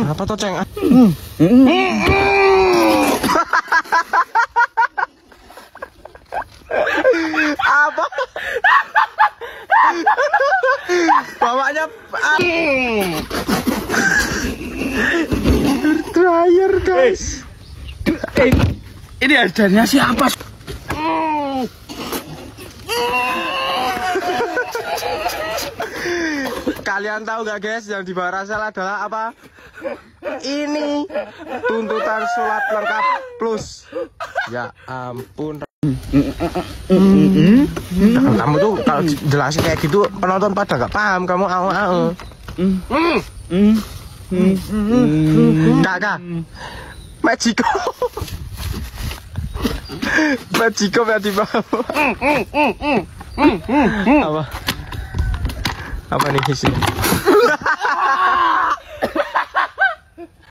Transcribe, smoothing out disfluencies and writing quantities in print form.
Apa tuh ceng? Apa? Bawanya dryer guys. Ini adanya siapa? Kalian tahu gak guys, yang dibawa Rasel adalah apa? Ini tuntutan sholat lengkap plus. Ya ampun. Kamu tuh kalau jelasin kayak gitu penonton pada gak paham. Kamu au. Kakak Magico. Magico yang dibawa. Apa nih isinya?